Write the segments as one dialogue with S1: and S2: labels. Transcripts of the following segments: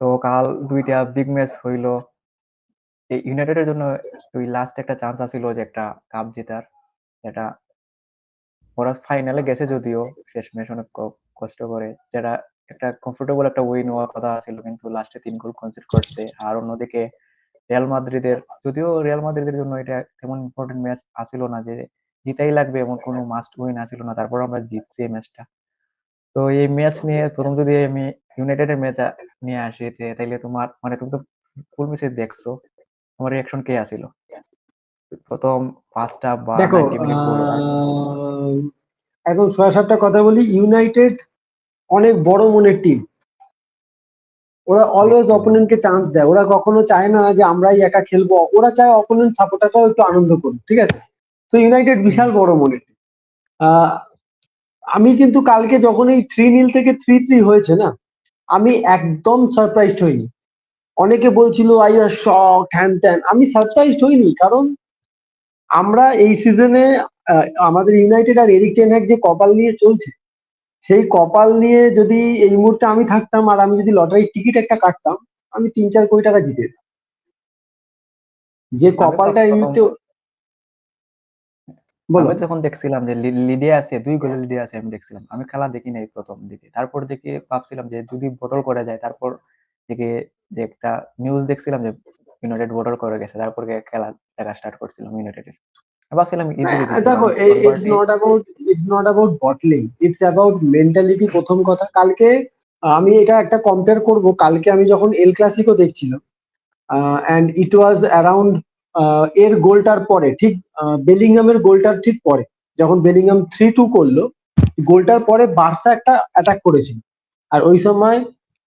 S1: তো কাল দুইটা বিগ ম্যাচ হইলো। এই ইউনাইটেডের জন্য ওই লাস্ট একটা চান্স আছিল যে একটা কাপ জেতার, এটা ওরা ফাইনালে গেছে যদিও শেষমেশ অনেক কষ্ট করে, যেটা একটা কমফোর্টেবল একটা উইন হওয়ার কথা ছিল, কিন্তু লাস্টে 3 গোল কনসিড করছে। আর অন্যদিকে রিয়াল মাদ্রিদের, যদিও রিয়াল মাদ্রিদের জন্য এটা তেমন ইম্পর্টেন্ট ম্যাচ আছিল না যে জিতাই লাগবে এমন কোনো মাস্ট উইন আছিল না, তারপর আমরা জিতছি এই ম্যাচটা। তো এই ম্যাচ নিয়ে প্রথম যদি আমি ইউনাইটেডের ম্যাচ নিয়ে আসি, তাইলে তোমার মানে তুমি তো ফুল ম্যাচে দেখছো, তোমার রিয়াকশন কে আছিল প্রথম 5টা বা
S2: দেখো
S1: 90 মিনিট বলো তারপর।
S2: এখন ছয় সাতটা কথা বলি। ইউনাইটেড অনেক বড় মনের টিম। ওরা অলওয়েজ
S1: দেখছি আমি।
S2: অপোনেন্টকে চান্স দেয়, ওরা কখনো চায় না যে আমরাই একা খেলবো, ওরা চায় অপোনেন্ট সাপোর্টাররাও একটু আনন্দ করুক, ঠিক আছে? তো ইউনাইটেড
S1: হুম।
S2: বিশাল বড় মনের team। আহ, আমি কিন্তু কালকে যখন এই 3-0 থেকে 3-3 হয়েছে না, আমি একদম সারপ্রাইজড হইনি। অনেকে বলছিল আই আর শক হ্যান ত্যান, আমি সারপ্রাইজড হইনি, কারণ আমরা এই সিজনে আমাদের ইউনাইটেড আর এরিক টেন হ্যাগ যে কপাল নিয়ে চলছে, সেই কপাল নিয়ে যদি এই মুহূর্তে আমি থাকতাম আর আমি যদি লটারির টিকিট একটা কাটতাম, আমি 3-4 কোটি টাকা জিতে যেতাম। যে
S1: আমি
S2: কপালটা এই
S1: প্রথম
S2: মুহূর্তে, বলো।
S1: আমি যখন দেখছিলাম যে লিডে আছে, 2 গোলের লিডে আছে, আমি দেখছিলাম, আমি খেলা দেখি নাই প্রথম দিকে, তারপর দেখে ভাবছিলাম যে যদি বটল করে যায়, তারপর থেকে যে একটা নিউজ দেখছিলাম যে ইউনাইটেড বটল করে গেছে, তারপর খেলা দেখা স্টার্ট করছিলাম ইউনাইটেডের। ভাবছিলাম ইজিলি জিতবে,
S2: দেখো,
S1: কারণ
S2: ইটস
S1: কনভার্টি।
S2: Not about it's not about bottling, it's about mentality. প্রথম কথা, কালকে আমি এটা একটা কম্পেয়ার করব। কালকে আমি যখন এল ক্লাসিকো দেখছিলাম, অ্যান্ড ইট ওয়াজ অ্যারাউন্ড এর গোলটার পরে, ঠিক বেলিংহামের গোলটার ঠিক পরে, যখন বেলিংহাম 3-2 করলো, গোলটার পরে বার্সা একটা অ্যাটাক করেছিল। আর ওই সময়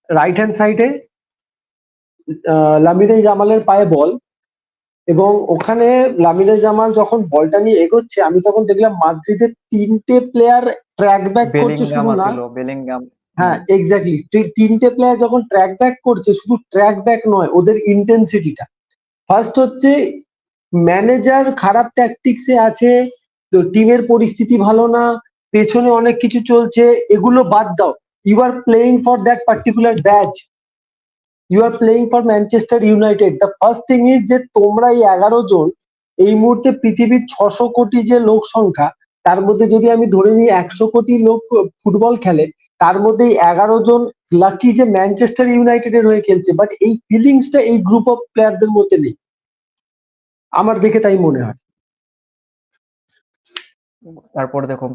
S2: রাইট হ্যান্ড সাইডে লামিনে জামালের পায়ে বল, এবং ওখানে লামিনে জামাল যখন বলটা নিয়ে এগোচ্ছে, আমি তখন দেখলাম মাদ্রিদের 3টে প্লেয়ার ট্র্যাক ব্যাক করছে
S1: বেলিংগাম
S2: শুধু না।
S1: আছিল, বেলিংগাম।
S2: হ্যাঁ,
S1: হুম।
S2: এক্স্যাক্টলি, 3টে প্লেয়ার যখন ট্র্যাক ব্যাক করছে, শুধু ট্র্যাক ব্যাক নয়, ওদের ইন্টেন্সিটিটা। ফার্স্ট হচ্ছে ম্যানেজার খারাপ ট্যাকটিক্সে আছে, তো টিমের পরিস্থিতি ভালো না, পেছনে অনেক কিছু চলছে, এগুলো বাদ দাও। You are playing for that particular batch, you are playing for Manchester United. The first thing is যে তোমরা এই 11 জন, এই মুহূর্তে পৃথিবীর 600 কোটি যে লোক সংখ্যা, তার মধ্যে যদি আমি ধরে নিই 100 কোটি লোক ফুটবল খেলে, তার মধ্যে এই 11 জন লাকি যে ম্যানচেস্টার ইউনাইটেডের হয়ে খেলছে, বাট এই ফিলিংসটা এই গ্রুপ অফ প্লেয়ারদের মধ্যে নেই, আমার দেখে তাই মনে হয়।
S1: তারপর দেখো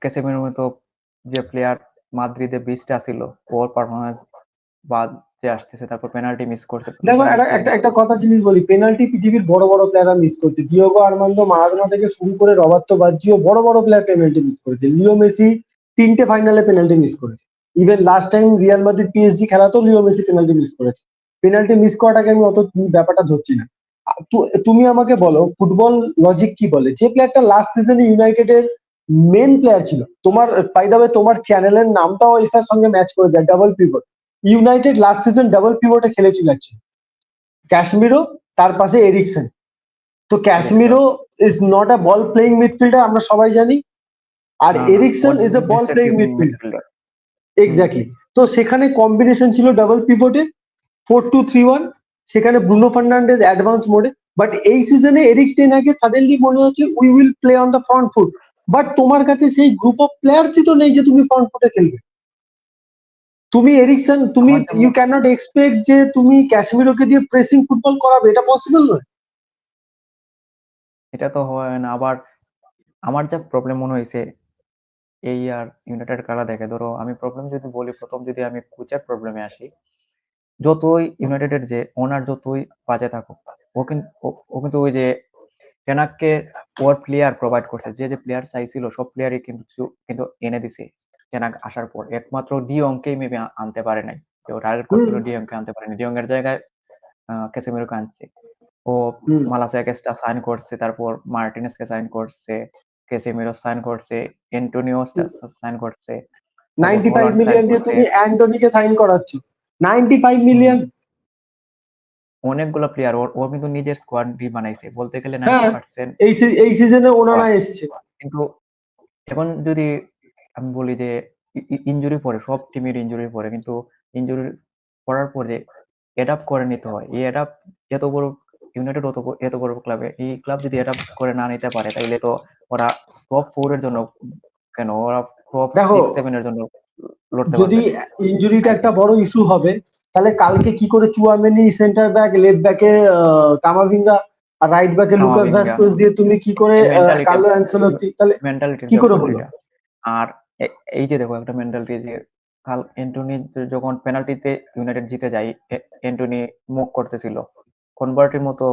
S1: ক্যাসেমিরোর মতো যে প্লেয়ার মাদ্রিদে বিস্ট ছিল, ওর পারফরমেন্স বাদ যে আসতেছে, তারপর পেনাল্টি মিস করছে, প্রথম
S2: দেখো, একটা
S1: পেনাল্টিটা
S2: একটা
S1: মিস
S2: একটা
S1: করছে।
S2: কথা জিনিস বলি, পেনাল্টি পৃথিবীর বড় বড় প্লেয়াররা মিস করছে। ডিয়েগো আর্মান্দো মারাদোনা থেকে শুরু করে রবার্তো বাজ্জিও, বড় বড় প্লেয়ার পেনাল্টি মিস করেছে। লিও মেসি 3টে ফাইনালে পেনাল্টি মিস করেছে। Even last time Real Madrid PSG খেলাতেও লিও মেসি পেনাল্টি মিস করেছে। পেনাল্টি মিস করাটাকে আমি অত ব্যাপারটা ধরছি না। তুমি আমাকে বলো, ফুটবল লজিক কি বলে, যে প্লেয়ারটা লাস্ট সিজনে ইউনাইটেডের মেন প্লেয়ার ছিল, তোমার বাই দ্য ওয়ে তোমার চ্যানেলের নামটাও এটার সঙ্গে ম্যাচ করে যায়, double pivot. United last season double পিভটে খেলেছিল actually। ক্যাশমিরো, তার পাশে এরিকসন। তো
S1: Eriksen.
S2: Casemiro is not a ball playing midfielder, আমরা সবাই জানি। আর
S1: না না, ও
S2: Eriksen is a ball playing
S1: destructive
S2: midfielder.
S1: Midfielder. Hmm.
S2: Exactly. তো সেখানে কম্বিনেশন ছিল ডাবল পিভটের, 4-2-3-1। সেখানে Bruno Fernandes advance mode. But এই সিজনে এরিক টেন হ্যাগের সাডেনলি মনে হচ্ছে we will play on the front foot. But তোমার কাছে সেই গ্রুপ অফ প্লেয়ার্সই তো নেই যে তুমি ফ্রন্ট ফুটে খেলবে। তুমি এরিকসন, তুমি
S1: আমার যে
S2: ইউ ক্যান নট এক্সপেক্ট যে তুমি ক্যাশমিরোকে দিয়ে প্রেসিং ফুটবল করাবে, এটা পসিবল নয়।
S1: এটা তো হয় না। আবার আমার যা প্রবলেম মনে হয়েছে এই আর ইউনাইটেড খেলা দেখে, ধরো আমি প্রবলেম যদি বলি, প্রথম যদি আমি কোচের প্রবলেমে আসি, যতই ইউনাইটেডের যে ওনার যতই বাজে থাকুক, ও কিন্তু ওই যে টেনাককে ওর প্লেয়ার প্রোভাইড করছে, যে যে প্লেয়ার চাইছিল সব প্লেয়ারই কিন্তু এনে দিছে টেনাক আসার পর। একমাত্র ডিয়ংকেই মেবি আনতে পারে নাই, যে ও টার্গেট
S2: হুম
S1: করছিল ডিয়ংকে আনতে পারেনি, ডিয়ংয়ের জায়গায় ক্যাসেমিরোকে আনছে। ও
S2: হুম
S1: মালাসিয়াকেসটা সাইন করছে, তারপর মার্টিনেসকে সাইন করছে, ক্যাসেমিরো সাইন করছে, এন্টোনিও সাইন করছে, তারপর
S2: 95
S1: হল্যান্ড সাইন
S2: মিলিয়ন দিয়ে
S1: করছে।
S2: তুমি অ্যান্টনিকে সাইন করাচ্ছ, 95
S1: হুম,
S2: মিলিয়ন।
S1: অনেকগুলো প্লেয়ার ওর ও কিন্তু নিজের স্কোয়াডই বানাইছে বলতে গেলে
S2: হ্যাঁ,
S1: 90%।
S2: এই সিজনে ওনারা এসছে।
S1: কিন্তু এখন যদি আমি বলি যে ইনজুরি পড়ে, সব টিমের ইনজুরি পড়ে, কিন্তু ইনজুরি করার পরে অ্যাডাপ্ট করে নিতে হয়। এই অ্যাডাপ্ট এত বড় ইউনাইটেড এত বড় ক্লাবে এই ক্লাব যদি অ্যাডাপ্ট করে না নিতে পারে তাইলে তো ওরা টপ 4 এর জন্য কেন ওরা টপ
S2: দেখো
S1: 6-7 এর জন্য লড়তে
S2: যদি
S1: পারবে না।
S2: ইনজুরিটা
S1: আই
S2: একটা
S1: থিংক
S2: বড় ইস্যু হবে, তাহলে কালকে কি করে চুয়ামেনি সেন্টার ব্যাক, লেফট ব্যাকে কামাভিঙ্গা আর রাইট ব্যাকে লুকাস
S1: কামাভিঙ্গা
S2: ভ্যাসকুয়েজ দিয়ে তুমি কি করে
S1: এই মেন্টালিটি
S2: কার্লো অ্যানসেলোত্তি, তাহলে
S1: মেন্টালিটির
S2: কি করে হলো?
S1: ব্যাপারটা। আর এই যে দেখো একটা মেন্টালিটি যে কাল অ্যান্টনি যখন পেনাল্টিতে ইউনাইটেড জিতে যায় অ্যান্টনি মুভ করতেছিল কনভার্টির মতো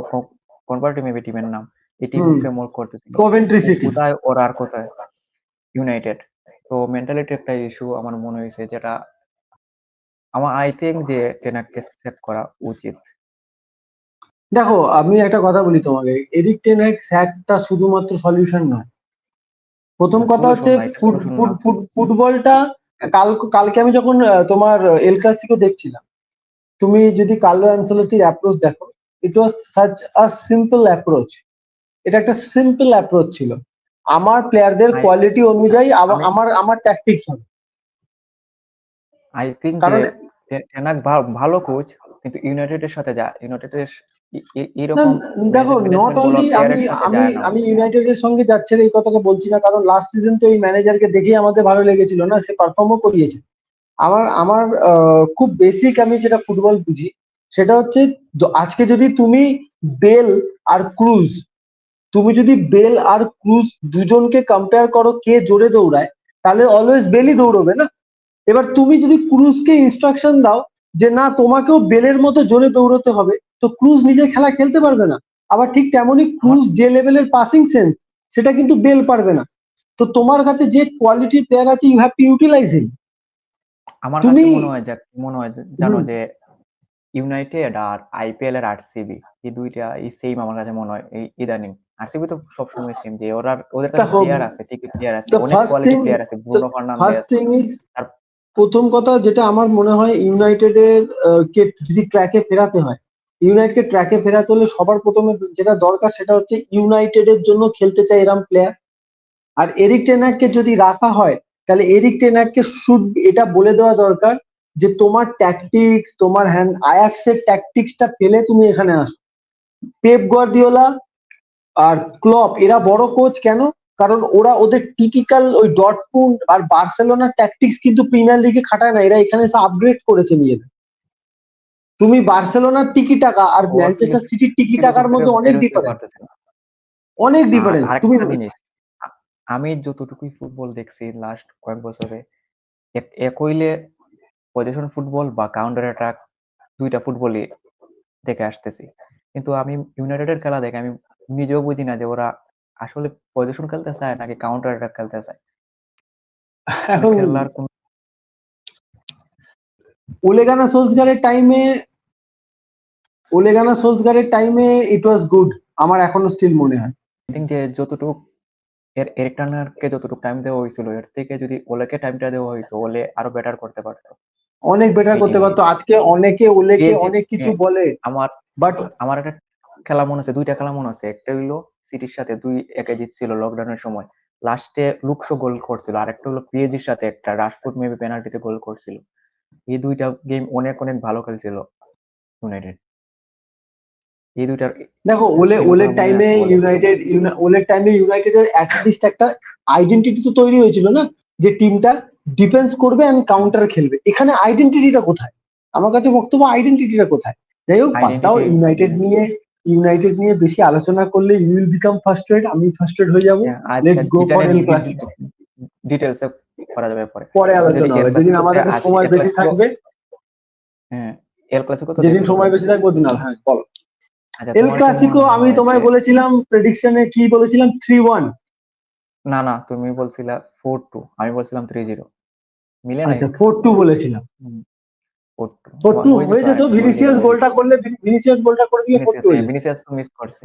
S1: কনভার্টি মেবি টিমের নাম এই
S2: হুম,
S1: টিমকে মুভ করতেছিল
S2: কভেন্ট্রি সিটি।
S1: কোথায় ওরা আর কোথায় ইউনাইটেড। তো মেন্টালিটি একটা ইস্যু আমার মনে হয়েছে যেটা আমার আই থিঙ্ক যে টেনাককে সেট করা উচিত।
S2: দেখো আমি একটা কথা বলি তোমাকে, এরিক টেন হ্যাগ স্যাকটা শুধুমাত্র সলিউশন নয়। প্রথম
S1: না
S2: কথা হচ্ছে
S1: সলিউশন না এটা সলিউশন না।
S2: ফুটবলটা কালকে আমি যখন তোমার এল ক্লাসিকো দেখছিলাম, তুমি যদি কার্লো অ্যানসেলোত্তির অ্যাপ্রোচ দেখো, it was such a simple approach. এটা একটা সিম্পল অ্যাপ্রোচ ছিল, আমার প্লেয়ারদের
S1: আই
S2: কোয়ালিটি অনুযায়ী
S1: আমি
S2: আমার আমার ট্যাকটিক্স হবে।
S1: আই থিঙ্ক যে
S2: কারণ
S1: টেনাক ভালো কোচ কিন্তু ইউনাইটেডের সাথে ইউনাইটেডের
S2: না,
S1: এইরকম
S2: দেখো নট
S1: ম্যানেজমেন্ট বলো
S2: অনলি আমি
S1: প্লেয়ারের সাথে
S2: আমি
S1: যায় না ও।
S2: আমি ইউনাইটেডের সঙ্গে যাচ্ছে না এই কথাটা বলছি না, কারণ লাস্ট সিজন তো এই ম্যানেজারকে দেখেই আমাদের ভালো লেগেছিল না, সে পারফর্মও করিয়েছে। আমার আমার খুব বেসিক আমি যেটা ফুটবল বুঝি সেটা হচ্ছে, আজকে যদি তুমি বেল আর ক্রুজ, তুমি যদি বেল আর ক্রুজ দুজনকে কম্পেয়ার করো কে জোরে দৌড়ায়, তাহলে অলওয়েজ বেলই দৌড়বে না। এবার তুমি যদি ক্রুজকে ইনস্ট্রাকশন দাও যে না তোমাকেও বেলের মতো জোরে দৌড়তে হবে, তো ক্রুজ নিজে খেলা খেলতে পারবে না। আবার ঠিক তেমনই
S1: আমার
S2: ক্রুজ যে লেভেলের পাসিং সেন্স, সেটা কিন্তু বেল পারবে না। তো তোমার কাছে যে কোয়ালিটির প্লেয়ার আছে, ইউ হ্যাভ টু ইউটিলাইজ হিম।
S1: আমার কাছে
S2: তুমি
S1: মনে হয় জানো
S2: হুম,
S1: যে ইউনাইটেড আর আইপিএল এর আরসিবি এই দুইটা এই সেম আমার কাছে মনে হয় এই ইদানিং। আরসিবি তো সবসময় সেম যে ওদের কাছে
S2: দেখো
S1: প্লেয়ার আছে ঠিকই প্লেয়ার আছে
S2: দ্য
S1: অনেক
S2: ফার্স্ট
S1: কোয়ালিটি
S2: থিং
S1: প্লেয়ার আছে
S2: the
S1: Bruno
S2: first
S1: Fernandes
S2: thing is,
S1: আর
S2: প্রথম কথা যেটা আমার মনে হয় ইউনাইটেডের কে যদি ট্র্যাকে ফেরাতে হয়, ইউনাইটেডকে ট্র্যাকে ফেরাতে হলে সবার প্রথমে যেটা দরকার সেটা হচ্ছে ইউনাইটেডের জন্য খেলতে চায় এরম প্লেয়ার। আর এরিক টেন হাগকে যদি রাখা হয়, তাহলে এরিক টেন হাগকে শুড এটা বলে দেওয়া দরকার যে তোমার ট্যাকটিক্স, তোমার হ্যান্ড আয়াক্সের ট্যাকটিক্সটা ফেলে তুমি এখানে আসো। পেপ গার্দিওলা আর ক্লপ এরা বড় কোচ কেন? কারণ ওরা ওদের টিপিক্যাল ওই ডটমুন্ড আর বার্সেলোনার ট্যাকটিক্স কিন্তু প্রিমিয়ার লিগে খাটায় না, এরা এখানে এসে আপগ্রেড করেছে নিজেদের। তুমি বার্সেলোনার টিকি টাকা আর
S1: ও
S2: ম্যানচেস্টার সিটির টিকি টাকার
S1: ফিলোসফি থেকে
S2: মধ্যে অনেক
S1: বের হতে
S2: ডিফারেন্স,
S1: পারতেছে না।
S2: অনেক
S1: আর
S2: ডিফারেন্স তুমি।
S1: আরেকটা জিনিস আ- আমি যতটুকুই ফুটবল দেখছি লাস্ট কয়েক বছরে একইলে পজিশন ফুটবল বা কাউন্টার অ্যাটাক দুইটা ফুটবলই দেখে আসতেছি কিন্তু আমি ইউনাইটেডের খেলা দেখে আমি নিজেও বুঝি না যে ওরা আসলে পজিশন খেলতে চায় নাকি কাউন্টার অ্যাটাক খেলতে চায় মানে
S2: এখন
S1: খেলার কোন
S2: ওলেগানা সোলসগারের টাইমে, ইট ওয়াজ গুড, আমার এখনো স্টিল মনে হয়।
S1: থিঙ্ক যে যতটুকু এরিক টার্নারকে যতটুকু টাইম দেওয়া হয়েছিল এর থেকে যদি ওলেকে টাইমটা দেওয়া হয়তো ওলে আরো বেটার করতে পারতো
S2: অনেক বেটার
S1: এই
S2: করতে
S1: টিম
S2: পারতো।
S1: নিয়ে
S2: আজকে অনেকে ওলেকে
S1: এই যে
S2: অনেক কিছু
S1: হ্যাঁ,
S2: বলে,
S1: আমার
S2: বাট
S1: আমার একটা খেলা মনে আছে দুইটা খেলা মনে আছে একটা হইলো সিটির সাথে 2-1 জিতছিল লকডাউনের সময় লাস্টে লুকশো গোল করছিল আর একটা হলো পিএসজির সাথে একটা রাশফোর্ড মেবি পেনাল্টিতে গোল করছিল এই দুইটা গেম অনেক অনেক ভালো খেলছিল ইউনাইটেড এই দুইটার
S2: দেখো
S1: এগুলো
S2: ওলের
S1: খেলা মনে
S2: টাইমে
S1: আছে বলে
S2: ইউনাইটেডের অ্যাটলিস্ট একটা আইডেন্টিটি তো তৈরি হয়েছিল না, যে টিমটা ডিফেন্স করবে এন্ড কাউন্টার খেলবে। এখানে আইডেন্টিটিটা কোথায়? আমার কাছে বক্তব্য আইডেন্টিটিটা কোথায়? যাই হোক বাদ দাও,
S1: আইডেন্টিটি
S2: ইউনাইটেড নিয়ে বেশি আলোচনা করলে ইউ উইল বিকাম ফার্স্ট্রেট, আমি ফার্স্ট্রেট হয়ে যাব।
S1: আচ্ছা
S2: লেটস গো
S1: এটা
S2: ফর
S1: নিয়ে
S2: এল ক্লাসিকো।
S1: ডিটেলসে করা যাবে পরে
S2: পরে
S1: যদি
S2: আলোচনা
S1: এল
S2: হবে যেদিন
S1: ক্লাসিকোতে
S2: আমাদের কাছে
S1: আসি
S2: সময়
S1: এল
S2: বেশি
S1: ক্লাসিকো
S2: থাকবে।
S1: হ্যাঁ এল ক্লাসিকো তো
S2: যেদিন
S1: দেখছো
S2: সময়
S1: তুমি
S2: বেশি থাকবে ওদিন হ্যাঁ বলো।
S1: আচ্ছা
S2: এল
S1: তোমার কি
S2: ক্লাসিকো
S1: মনে
S2: আমি
S1: হয় যে
S2: তোমায় বলেছিলাম প্রেডিকশনে, কি বলেছিলাম, 3-1।
S1: না না তুমি বলছিলা 4-2 আমি বলছিলাম 3-0 মিলে নাই
S2: আচ্ছা 4-2 বলেছিলাম।
S1: 4-2
S2: 4-2
S1: হয়ে যেত
S2: হয়ে যেত, ভিনিসিয়াস গোলটা করে দিয়ে 4-2 হয়ে যেত।
S1: ভিনিসিয়াস তো মিস করছে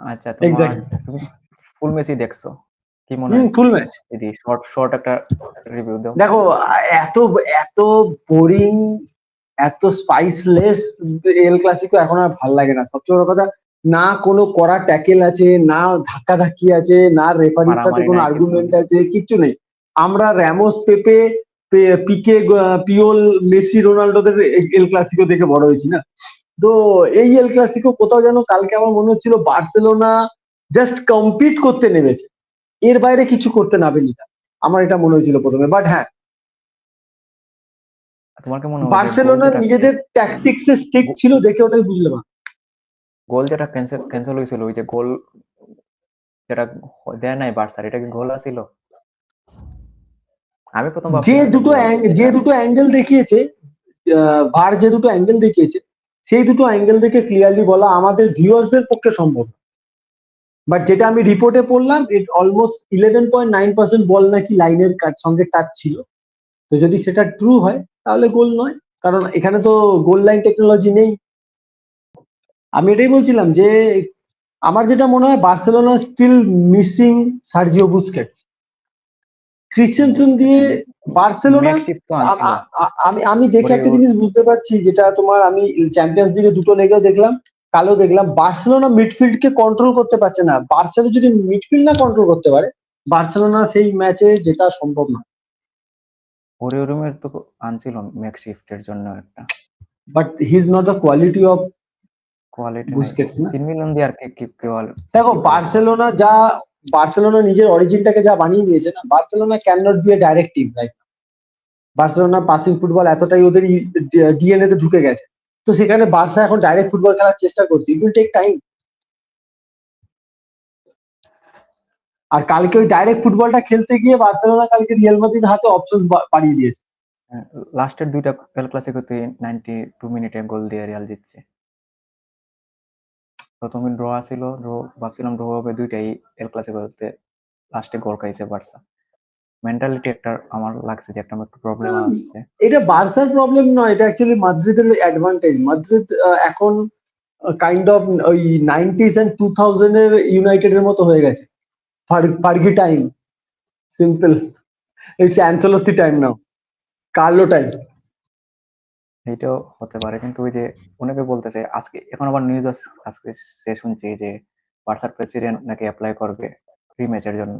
S1: আচ্ছা তোমার
S2: এক্স্যাক্টলি।
S1: তুমি ফুল মেসি দেখছো কি মনে হয়েছে
S2: ফুল ম্যাচ।
S1: যদি শর্ট শর্ট একটা রিভিউ দাও
S2: দেখো এত এত বোরিং, এত স্পাইসলেস এল ক্লাসিকো এখন আর ভাল লাগে না, সবচেয়ে বড় কথা। না কোনো কড়া ট্যাকেল আছে, না ধাক্কা ধাক্কি আছে, না রেফারির সাথে
S1: মারামারি
S2: কোনো
S1: নাই কিছু নাই
S2: আর্গুমেন্ট আছে, কিচ্ছু নেই। আমরা র্যামোস পেপে পিকে, পিওল, মেসি, রোনাল্ডোদের এল ক্লাসিকো দেখে বড় হয়েছি না। তো এই এল ক্লাসিকো কোথাও যেন কালকে আমার মনে হচ্ছিল বার্সেলোনা জাস্ট কম্পিট করতে নেমেছে, এর বাইরে কিছু করতে নামেনি না, আমার এটা মনে হয়েছিল প্রথমে। বাট হ্যাঁ,
S1: তোমার কি মনে হয় যে গোল
S2: বার্সেলোনা
S1: যেটা
S2: নিজেদের ট্যাকটিক্সে স্টিক ছিল দেখে ওটাই বুঝলাম।
S1: গোল যেটা ক্যান্সেল হয়েছিল, ওই যে গোল যেটা দেয় নাই বার্সার, এটা কি গোল আছিল? আমি প্রথম
S2: যে
S1: ভাবছিলাম এটা
S2: দুটো
S1: গোল,
S2: যে
S1: যেটা
S2: দুটো অ্যাঙ্গেল দেখিয়েছে, ভার যে দুটো অ্যাঙ্গেল দেখিয়েছে, সেই দুটো অ্যাঙ্গেল থেকে ক্লিয়ারলি বলা আমাদের ভিউয়ার্সদের পক্ষে সম্ভব। বাট যেটা আমি রিপোর্টে পড়লাম, ইট অলমোস্ট 11.9% বল নাকি লাইনের সঙ্গে টাচ ছিল। তো যদি সেটা ট্রু হয় তাহলে গোল নয়, কারণ এখানে তো গোল লাইন টেকনোলজি নেই। আমি এটাই বলছিলাম যে আমার যেটা মনে হয় Barcelona still missing Sergio Busquets. Christensen দিয়ে বার্সেলোনা,
S1: মেকশিফট তো আনছিল
S2: আমি আমি দেখে
S1: ওরে
S2: একটা জিনিস বুঝতে পারছি, যেটা তোমার আমি চ্যাম্পিয়ন্স লিগে দুটো লেগেও দেখলাম, কালো দেখলাম, বার্সেলোনা মিডফিল্ডকে কন্ট্রোল করতে পারছে না। বার্সেলোনা যদি মিডফিল্ড না কন্ট্রোল করতে পারে, বার্সেলোনা সেই ম্যাচে জেতা সম্ভব না।
S1: ওরে রুমের তো আনছিল মেকশিফটের জন্য একটা,
S2: but he is not the quality of
S1: quality নাই।
S2: বুস্কেটস না।
S1: 3 মিলিয়ন দিয়ে আর কি
S2: দেখো
S1: কি করবে?
S2: বার্সেলোনা নিজের অরিজিনটাকে যা বানিয়ে দিয়েছে না, Barcelona can not be a direct team, right? Barcelona passing football এতটাই ওদের ডিএনএ তে ঢুকে গেছে, তো সেখানে বার্সা এখন ডাইরেক্ট ফুটবল খেলার চেষ্টা করছে, ইট উইল টেক টাইম। আর কালকে ওই ডাইরেক্ট ফুটবলটা খেলতে গিয়ে বার্সেলোনা কালকে রিয়াল মাদ্রিদের হাতে অপশন বাড়িয়ে দিয়েছে।
S1: লাস্টের দুইটা এল ক্লাসিকোতে 92 মিনিটে গোল দিয়ে রিয়াল জিতছে। প্রথমে ড্র ছিল, ভাবছিলাম ড্র হবে দুইটাই এল ক্লাসিকোতে, লাস্টে গোল খাইছে বার্সা। মেন্টালিটি একটা আমার লাগছে যে একটা একটু প্রবলেম আসছে।
S2: এটা বার্সার প্রবলেম নয়, এটা অ্যাকচুয়ালি মাদ্রিদের অ্যাডভান্টেজ। মাদ্রিদ এখন কাইন্ড অফ ওই 90s এন্ড 2000 এর ইউনাইটেডের মতো হয়ে গেছে। Fergie time, simple. It's Ancelotti time now, Carlo time.
S1: এইটাও হতে পারে, কিন্তু ওই যে অনেকে বলতেছে আজকে, এখন আবার নিউজ আজকে সে শুনছি যে বার্সার প্রেসিডেন্ট নাকি অ্যাপ্লাই করবে রিম্যাচের জন্য।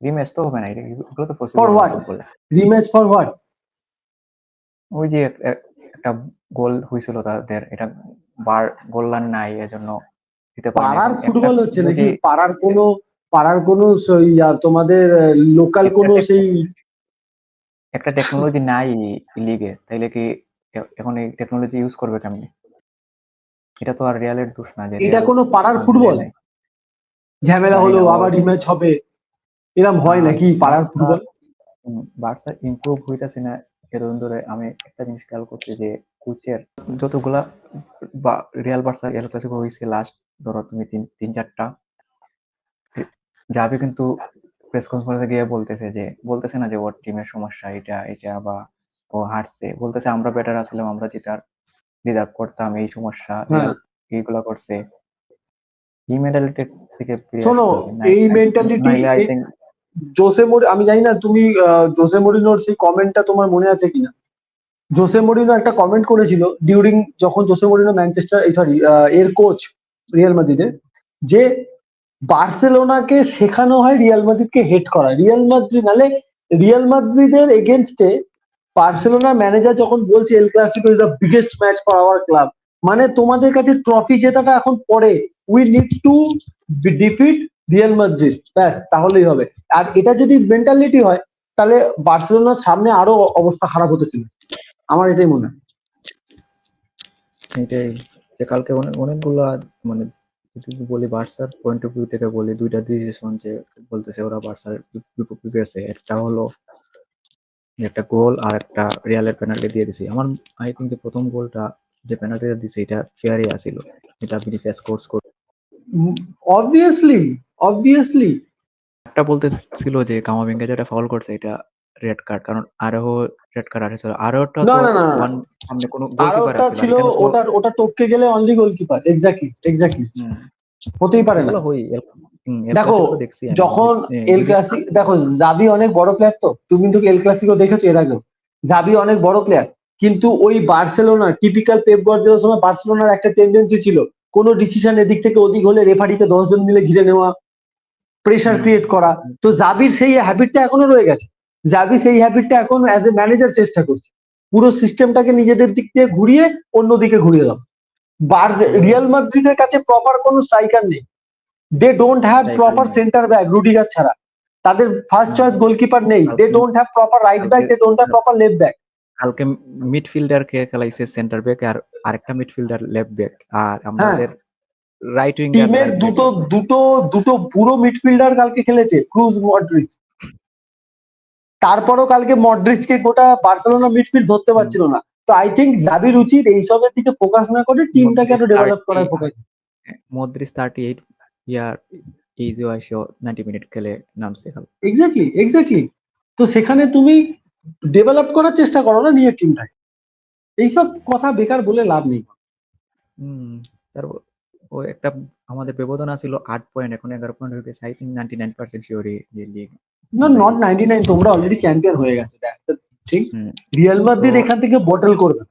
S1: রিম্যাচ তো হবে না, এগুলো তো
S2: ফর
S1: পসিবল না
S2: হোয়াট?
S1: ফুটবলে।
S2: Rematch for what?
S1: ওই যে একটা গোল হয়েছিল তাদের, এটা গোল লাইন নাই, এজন্য দিতে পারে না।
S2: পাড়ার
S1: এখন একটা
S2: ফুটবল হচ্ছে নাকি?
S1: টেকনোলজি,
S2: পাড়ার কোনো তোমাদের লোকাল
S1: একটা
S2: কোনো সেই
S1: একটা টেকনোলজি নাই লিগে, তাইলে কি এখন এই টেকনোলজি ইউজ করবে কেমনি? এটা তো আর রিয়ালের দোষ না যে
S2: এটা
S1: রিয়াল
S2: কোনো পাড়ার ফুটবল?
S1: দেয় নাই।
S2: ঝামেলা
S1: জানি
S2: হলো
S1: না
S2: আবার রিম্যাচ হবে, এরম হয়
S1: আর
S2: নাকি পাড়ার
S1: বার্সা
S2: ফুটবল?
S1: বার্সা ইমপ্রুভ হইতাছে না এতদিন ধরে। আমি একটা জিনিস খেয়াল করছি যে কোচের যতগুলা বা রিয়াল বার্সা এল ক্লাসিকো হয়েছে লাস্ট, ধরো তুমি তিন চারটা, যাবে কিন্তু প্রেস কনফারেন্সে গিয়ে বলতেছে না যে ওর টিমের সমস্যা এটা এটা, বা ও হারছে, বলতেছে আমরা বেটার আছিলাম, আমরা যেটা ডিজার্ভ করতাম, এই সমস্যা
S2: হ্যাঁ,
S1: রিয়াল এইগুলা করছে। এই মেন্টালিটি থেকে ফিরে
S2: শোনো,
S1: আসতে হবে,
S2: এই মেন্টালিটি,
S1: নাইলে আই থিঙ্ক।
S2: আমি জানি না তুমি জোসে মরিনোর সেই কমেন্টটা তোমার মনে আছে কিনা। জোসে মরিনো একটা কমেন্ট করেছিল ডিউরিং, যখন জোসে মরিনো ম্যানচেস্টার, সরি, এর কোচ রিয়াল মাদ্রিদের, যে বার্সেলোনাকে শেখানো হয় রিয়াল মাদ্রিদকে হেট করা। রিয়াল মাদ্রিদের এগেনস্টে বার্সেলোনার ম্যানেজার যখন বলছে El Clasico is the biggest match for our club, মানে তোমাদের কাছে ট্রফি জেতাটা এখন পরে, we need to defeat Real Madrid, ব্যাস তাহলেই হবে। আর এটা যদি মেন্টালিটি হয়, তাহলে বার্সেলোনার সামনে আরো অবস্থা খারাপ হতে চলেছে, আমার এটাই মনে হয়।
S1: এটাই, যে কালকে অনেকগুলা, মানে যদি বলি বার্সার পয়েন্ট অফ ভিউ থেকে বলি, দুইটা ডিসিশন যে বলতেছে ওরা বার্সার বিপক্ষে গেছে, একটা হলো যে একটা গোল আর একটা রিয়ালের পেনাল্টি দিয়ে দিছে। আমার আই থিঙ্ক যে প্রথম গোলটা যে পেনাল্টিটা দিছে এটা ফেয়ারই আছিল, এটা ভিনিসিয়াস স্কোর
S2: অবভিয়াসলি
S1: একটা বলতেছিল যে কামাভিঙ্গা যেটা ফাউল করছে এটা রেড কার্ড, কারণ আরো রেড কার্ড আসছিল, আরোটা
S2: না
S1: তো
S2: না না না,
S1: ওয়ান সামনে কোনো
S2: আর
S1: গোলকিপার
S2: ওটা
S1: আছিল, আর
S2: ছিল,
S1: এখানে তো
S2: ওটা টপকে গেলে অনলি গোলকিপার। এক্স্যাক্টলি
S1: হুম,
S2: হতেই পারে না।
S1: এগুলো হই এল
S2: দেখো,
S1: ক্লাসিকো দেখছি আমি
S2: যখন এল
S1: ভিডিও।
S2: ক্লাসিক, দেখো জাবি অনেক বড় প্লেয়ার, তো তুমি কিন্তু এল ক্লাসিকো দেখেছো এর আগেও, জাবি অনেক বড় প্লেয়ার, কিন্তু ওই বার্সেলোনা টিপিক্যাল পেপ গার্দিওলার সময় বার্সেলোনার একটা টেন্ডেন্সি ছিল কোনো ডিসিশন এদিক থেকে ওদিক হলে রেফারিকে 10 জন মিলে ঘিরে নেওয়া, প্রেসার ক্রিয়েট করা। তো জাবির সেই হ্যাবিটটা এখনো রয়ে গেছে। জাভি সেই হ্যাবিটটা এখন অ্যাজ এ ম্যানেজার চেষ্টা করছে, পুরো সিস্টেমটাকে নিজেদের দিক দিয়ে ঘুরিয়ে অন্যদিকে ঘুরিয়ে দাও। রিয়াল মাদ্রিদের কাছে প্রপার কোনো স্ট্রাইকার নেই, they don't have
S1: Striker
S2: proper
S1: নেই।
S2: সেন্টার ব্যাক রুডিগার ছাড়া, তাদের ফার্স্ট
S1: না,
S2: চয়েস গোলকিপার নেই, দে
S1: কালকে
S2: don't have proper right back,
S1: কালকে
S2: they don't have proper left back.
S1: কালকে মিডফিল্ডার কে খেলাইছে সেন্টার ব্যাক আর আরেকটা মিডফিল্ডার লেফট ব্যাক, আর
S2: হ্যাঁ,
S1: আমাদের রাইট উইঙ্গার
S2: টিমের
S1: রাইট
S2: দুটো
S1: ব্যাক।
S2: দুটো দুটো পুরো মিডফিল্ডার কালকে খেলেছে, ক্রুজ মডরিচ। তারপরও কালকে মডরিচকে গোটা বার্সেলোনা মিডফিল্ড ধরতে পারছিল না। তো আই থিঙ্ক জাভির উচিত এইসবের দিকে ফোকাস না করে টিমটাকে আরো ডেভেলপ করার ফোকাস।
S1: মদ্রিস 38 ইয়ার এইজে এসেও 90 মিনিট খেলে নামছে খেলা।
S2: এক্স্যাক্টলি। তো সেখানে তুমি ডেভেলপ করার চেষ্টা করো না নিজের টিমটাকে, এইসব কথা বেকার বলে লাভ নেই।
S1: তারপর ও একটা আমাদের ব্যবধান ছিল 8 পয়েন্ট, এখন 11 পয়েন্ট হয়ে গেছে। আই থিঙ্ক 99% শিওর এই লিগ।
S2: না, নট 99, তোমরা অলরেডি চ্যাম্পিয়ন হয়ে গেছে, ঠিক।
S1: হুম,
S2: রিয়াল মাদ্রিদ
S1: তো
S2: এখান থেকে বটল করবে।